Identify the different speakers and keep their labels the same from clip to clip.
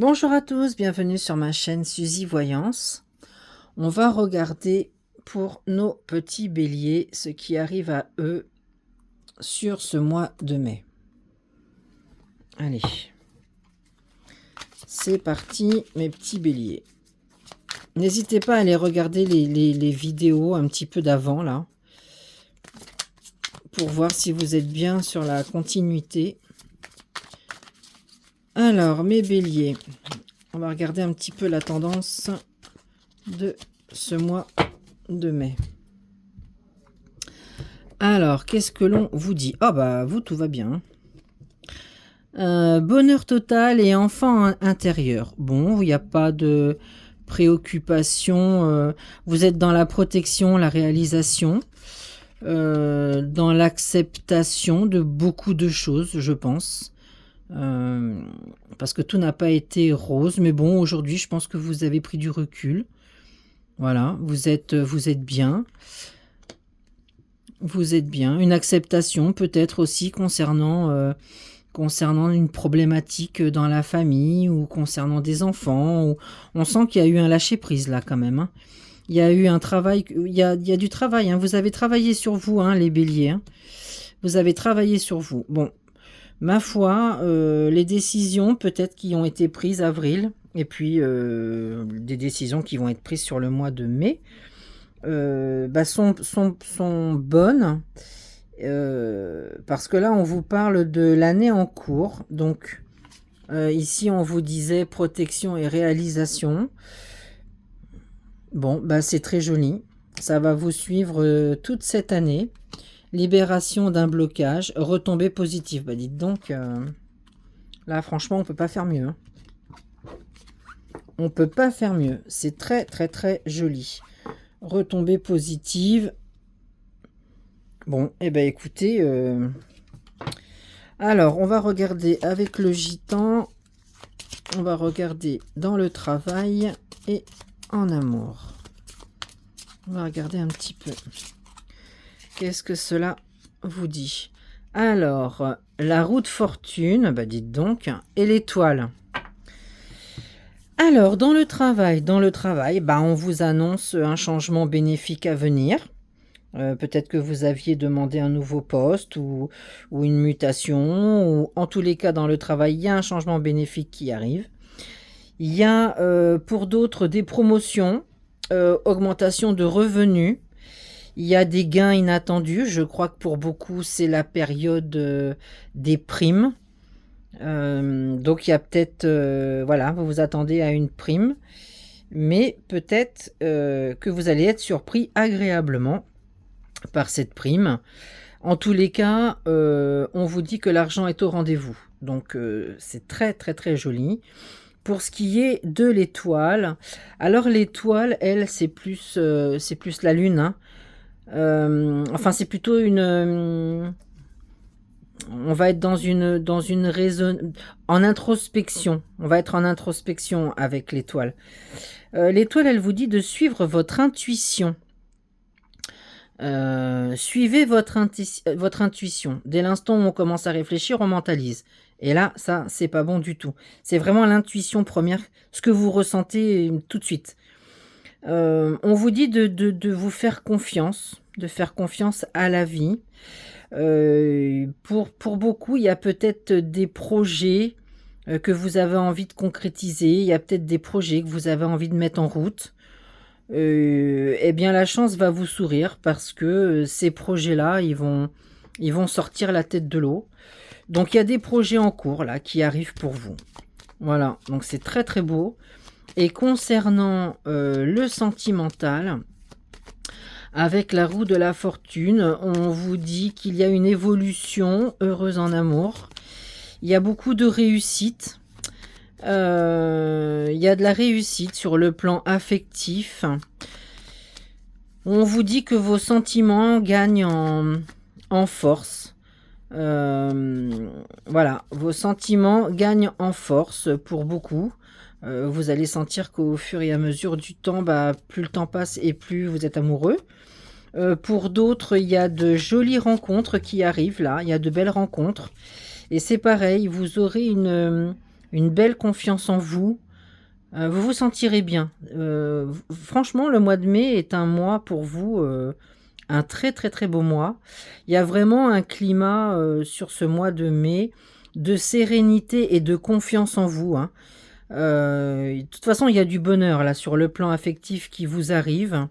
Speaker 1: Bonjour à tous, bienvenue sur ma chaîne Suzy Voyance. On va regarder pour nos petits béliers ce qui arrive à eux sur ce mois de mai. Allez, c'est parti mes petits béliers. N'hésitez pas à aller regarder les vidéos un petit peu d'avant là, pour voir si vous êtes bien sur la continuité. Alors mes béliers, on va regarder un petit peu la tendance de ce mois de mai. Alors, qu'est-ce que l'on vous dit? Ah bah, vous, tout va bien. Bonheur total et enfant intérieur. Bon, il n'y a pas de préoccupation. Vous êtes dans la protection, la réalisation, dans l'acceptation de beaucoup de choses, je pense. Parce que tout n'a pas été rose, mais bon, aujourd'hui je pense que vous avez pris du recul. Voilà, vous êtes bien, une acceptation peut-être aussi concernant une problématique dans la famille ou concernant des enfants. On sent qu'il y a eu un lâcher prise là quand même, hein. Il y a eu un travail, il y a du travail, hein. Vous avez travaillé sur vous, hein, les béliers, hein. Vous avez travaillé sur vous. Bon, ma foi, les décisions peut-être qui ont été prises avril, et puis des décisions qui vont être prises sur le mois de mai, sont bonnes, parce que là on vous parle de l'année en cours. Donc ici on vous disait protection et réalisation. Bon, c'est très joli, ça va vous suivre toute cette année. Libération d'un blocage, retombée positive. Bah dites donc, là franchement on peut pas faire mieux, hein. On peut pas faire mieux, c'est très très très joli. Retombée positive. Bon, et ben écoutez, alors on va regarder avec le gitan, on va regarder dans le travail et en amour. On va regarder un petit peu. Qu'est-ce que cela vous dit? Alors, la roue de fortune, bah dites donc, et l'étoile. Alors, dans le travail, on vous annonce un changement bénéfique à venir. Peut-être que vous aviez demandé un nouveau poste ou une mutation, ou en tous les cas, dans le travail, il y a un changement bénéfique qui arrive. Il y a pour d'autres des promotions, augmentation de revenus. Il y a des gains inattendus. Je crois que pour beaucoup, c'est la période des primes. Donc, il y a peut-être... voilà, vous vous attendez à une prime. Mais peut-être que vous allez être surpris agréablement par cette prime. En tous les cas, on vous dit que l'argent est au rendez-vous. Donc, c'est très, très, très joli. Pour ce qui est de l'étoile, alors l'étoile, elle, c'est plus la lune, hein. Enfin, c'est plutôt on va être dans une raison, en introspection. On va être en introspection avec l'étoile. L'étoile, elle vous dit de suivre votre intuition. Suivez votre intuition. Dès l'instant où on commence à réfléchir, on mentalise. Et là, ça, c'est pas bon du tout. C'est vraiment l'intuition première, ce que vous ressentez tout de suite. On vous dit de vous faire confiance, de faire confiance à la vie. Pour beaucoup, il y a peut-être des projets que vous avez envie de concrétiser. Il y a peut-être des projets que vous avez envie de mettre en route. Eh bien, la chance va vous sourire parce que ces projets-là, ils vont sortir la tête de l'eau. Donc, il y a des projets en cours là qui arrivent pour vous. Voilà, donc c'est très très beau. Et concernant le sentimental, avec la roue de la fortune, on vous dit qu'il y a une évolution heureuse en amour. Il y a beaucoup de réussite. Il y a de la réussite sur le plan affectif. On vous dit que vos sentiments gagnent en force. Voilà, vos sentiments gagnent en force pour beaucoup. Vous allez sentir qu'au fur et à mesure du temps, plus le temps passe et plus vous êtes amoureux. Pour d'autres, il y a de jolies rencontres qui arrivent là. Il y a de belles rencontres. Et c'est pareil, vous aurez une belle confiance en vous. Vous vous sentirez bien. Franchement, le mois de mai est un mois pour vous, un très, très, très beau mois. Il y a vraiment un climat, sur ce mois de mai, de sérénité et de confiance en vous, hein. De toute façon, il y a du bonheur là sur le plan affectif qui vous arrive.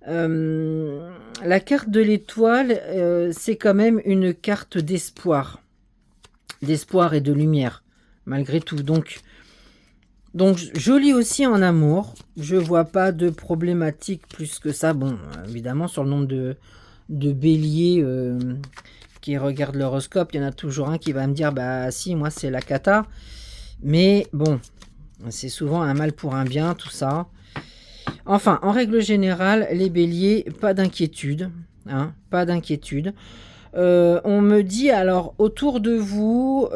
Speaker 1: La carte de l'étoile, c'est quand même une carte d'espoir. D'espoir et de lumière, malgré tout. Donc joli aussi en amour. Je vois pas de problématique plus que ça. Bon, évidemment, sur le nombre de béliers qui regardent l'horoscope, il y en a toujours un qui va me dire, bah si, moi c'est la cata. Mais bon, c'est souvent un mal pour un bien, tout ça. Enfin, en règle générale, les béliers, pas d'inquiétude, hein, pas d'inquiétude. On me dit alors autour de vous,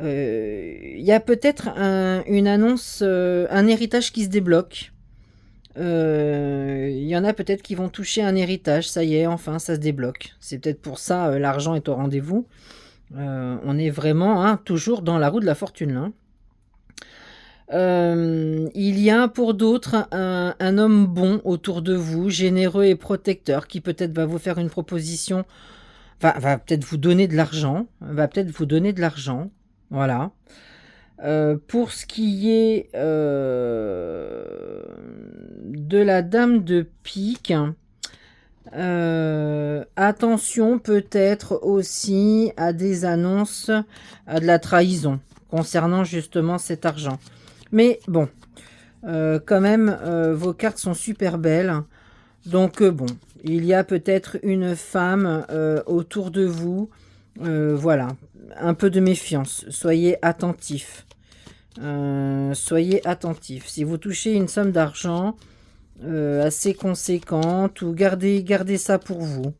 Speaker 1: il y a peut-être une annonce, un héritage qui se débloque. Il y en a peut-être qui vont toucher un héritage, ça y est, enfin, ça se débloque. C'est peut-être pour ça, l'argent est au rendez-vous. On est vraiment, hein, toujours dans la roue de la fortune, là. Il y a pour d'autres un homme bon autour de vous, généreux et protecteur, qui peut-être va vous faire une proposition, va peut-être vous donner de l'argent, voilà. Pour ce qui est de la dame de pique, attention peut-être aussi à des annonces, à de la trahison concernant justement cet argent. Mais bon, quand même, vos cartes sont super belles. Donc bon, il y a peut-être une femme autour de vous. Voilà, un peu de méfiance. Soyez attentifs. Soyez attentifs. Si vous touchez une somme d'argent assez conséquente, ou gardez ça pour vous.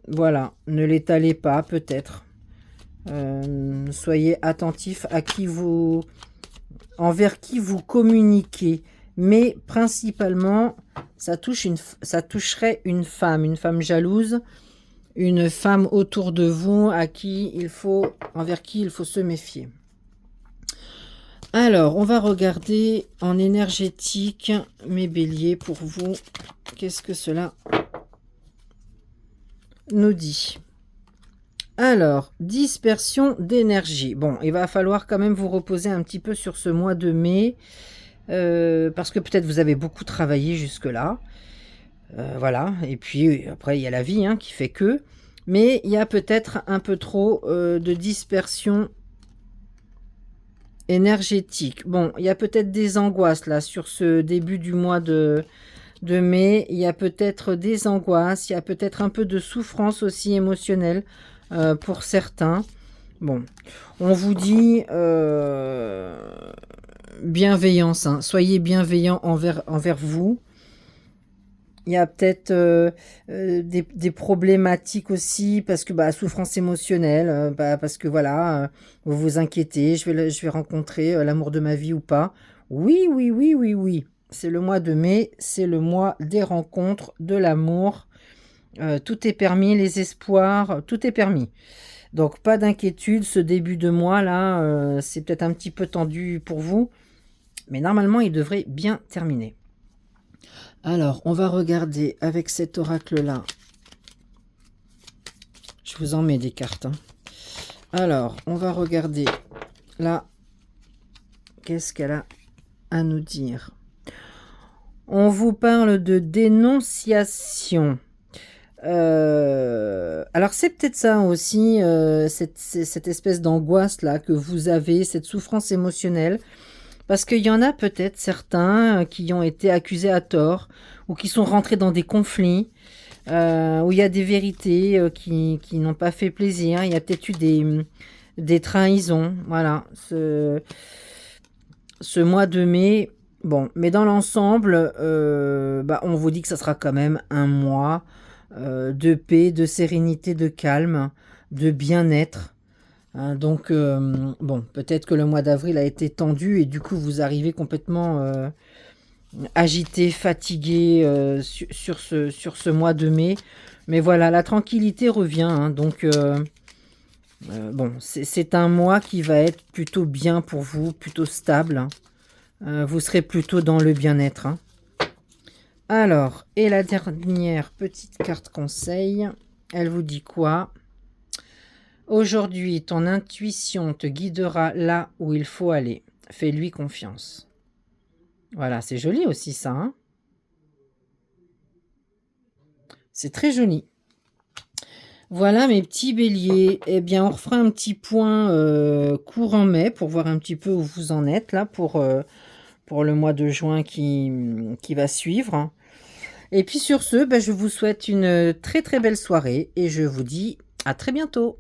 Speaker 1: Voilà, ne l'étalez pas peut-être. Soyez attentifs à envers qui vous communiquez, mais principalement ça toucherait une femme jalouse, une femme autour de vous envers qui il faut se méfier. Alors, on va regarder en énergétique, mes béliers, pour vous, qu'est-ce que cela nous dit? Alors, dispersion d'énergie. Bon, il va falloir quand même vous reposer un petit peu sur ce mois de mai, parce que peut-être vous avez beaucoup travaillé jusque-là. Voilà, et puis après, il y a la vie hein, qui fait que. Mais il y a peut-être un peu trop de dispersion énergétique. Bon, il y a peut-être des angoisses là sur ce début du mois de mai. Il y a peut-être des angoisses, il y a peut-être un peu de souffrance aussi émotionnelle pour certains. Bon, on vous dit bienveillance, hein. Soyez bienveillants envers vous. Il y a peut-être des problématiques aussi, parce que souffrance émotionnelle, parce que voilà, vous vous inquiétez, je vais rencontrer l'amour de ma vie ou pas. Oui, oui, oui, oui, oui. C'est le mois de mai, c'est le mois des rencontres, de l'amour. Tout est permis, les espoirs, tout est permis. Donc pas d'inquiétude, ce début de mois là, c'est peut-être un petit peu tendu pour vous, mais normalement il devrait bien terminer. Alors, on va regarder avec cet oracle-là. Je vous en mets des cartes. Hein. Alors, on va regarder là. Qu'est-ce qu'elle a à nous dire? On vous parle de dénonciation. Alors, c'est peut-être ça aussi, cette espèce d'angoisse là que vous avez, cette souffrance émotionnelle. Parce qu'il y en a peut-être certains qui ont été accusés à tort ou qui sont rentrés dans des conflits où il y a des vérités qui n'ont pas fait plaisir. Il y a peut-être eu des trahisons. Voilà, ce mois de mai. Bon, mais dans l'ensemble, on vous dit que ça sera quand même un mois de paix, de sérénité, de calme, de bien-être. Hein, donc, bon, peut-être que le mois d'avril a été tendu et du coup, vous arrivez complètement agité, fatigué sur ce mois de mai. Mais voilà, la tranquillité revient. Hein, donc, Bon, c'est un mois qui va être plutôt bien pour vous, plutôt stable, hein. Vous serez plutôt dans le bien-être, hein. Alors, et la dernière petite carte conseil, elle vous dit quoi? Aujourd'hui, ton intuition te guidera là où il faut aller. Fais-lui confiance. Voilà, c'est joli aussi ça, hein? C'est très joli. Voilà mes petits béliers. Eh bien, on refera un petit point courant mai pour voir un petit peu où vous en êtes là pour le mois de juin qui va suivre. Et puis sur ce, bah, je vous souhaite une très très belle soirée et je vous dis à très bientôt.